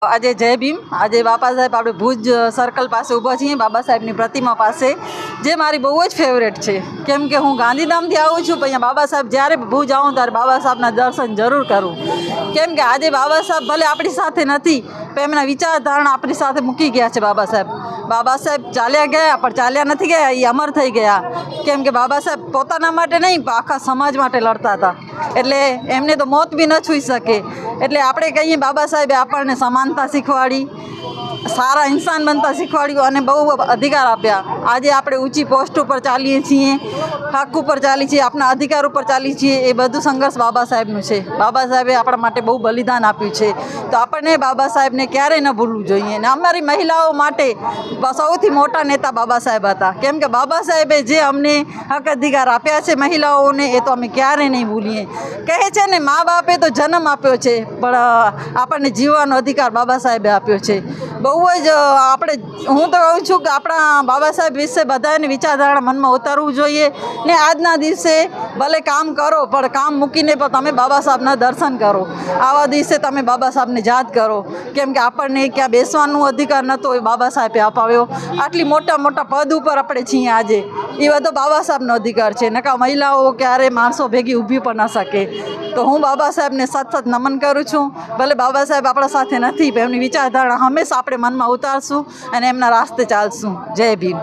આજે જય ભીમ. આજે બાબા સાહેબ આપણે ભુજ સર્કલ પાસે ઊભા છીએ, બાબા સાહેબની પ્રતિમા પાસે, જે મારી બહુ જ ફેવરેટ છે. કેમ કે હું ગાંધીધામથી આવું છું, પણ અહીંયા બાબા સાહેબ જ્યારે ભુજ આવું ત્યારે બાબા સાહેબના દર્શન જરૂર કરું. કેમ કે આજે બાબા સાહેબ ભલે આપણી સાથે નથી, પણ એમના વિચારધારણા આપણી સાથે મૂકી ગયા છે. બાબા સાહેબ ચાલ્યા ગયા, પણ ચાલ્યા નથી ગયા, એ અમર થઈ ગયા. કેમ કે બાબા સાહેબ પોતાના માટે નહીં, પણ આખા સમાજ માટે લડતા હતા. એટલે એમને તો મોત બી ન છૂઈ શકે. એટલે આપણે કહીએ બાબા સાહેબે આપણને સમાનતા શીખવાડી, સારા ઇન્સાન બનતા શીખવાડ્યું અને બહુ અધિકાર આપ્યા. આજે આપણે ઊંચી પોસ્ટ ઉપર ચાલીએ છીએ, હક ઉપર ચાલીએ છીએ, આપણા અધિકાર ઉપર ચાલીએ છીએ. એ બધું સંઘર્ષ બાબા સાહેબનું છે. બાબા સાહેબે આપણા માટે બહુ બલિદાન આપ્યું છે. તો આપણને બાબા સાહેબને ક્યારેય ન ભૂલવું જોઈએ. અને અમારી મહિલાઓ માટે સૌથી મોટા નેતા બાબા સાહેબ હતા. કેમ કે બાબા સાહેબે જે અમને હક અધિકાર આપ્યા છે મહિલાઓને, એ તો અમે ક્યારેય નહીં ભૂલીએ. કહે છે ને, મા બાપે તો જન્મ આપ્યો છે, પણ આપણને જીવવાનો અધિકાર બાબા સાહેબે આપ્યો છે. બહુ જ હું તો કહું છું કે આપણા બાબા સાહેબ વિશે બધાને વિચારધારણા મનમાં ઉતારવું જોઈએ. ને આજના દિવસે ભલે કામ કરો, પણ કામ મૂકીને પણ તમે બાબા સાહેબના દર્શન કરો. આવા દિવસે તમે બાબા સાહેબને યાદ કરો. કેમ કે આપણને ક્યાં બેસવાનો અધિકાર નહોતો, એ બાબા સાહેબે અપાવ્યો. આટલી મોટા મોટા પદ ઉપર આપણે છીએ આજે, એ બધો બાબા સાહેબનો અધિકાર છે. નકા મહિલાઓ ક્યારે માણસો ભેગી ઊભી પણ ન શકે. તો હું બાબા સાહેબને સતત નમન કરું છું. ભલે બાબા સાહેબ આપણા સાથે નથી, પણ એમની વિચારધારણા હંમેશા આપણે મનમાં ઉતારશું અને એમના રાસ્તે ચાલશું. જય ભીમ.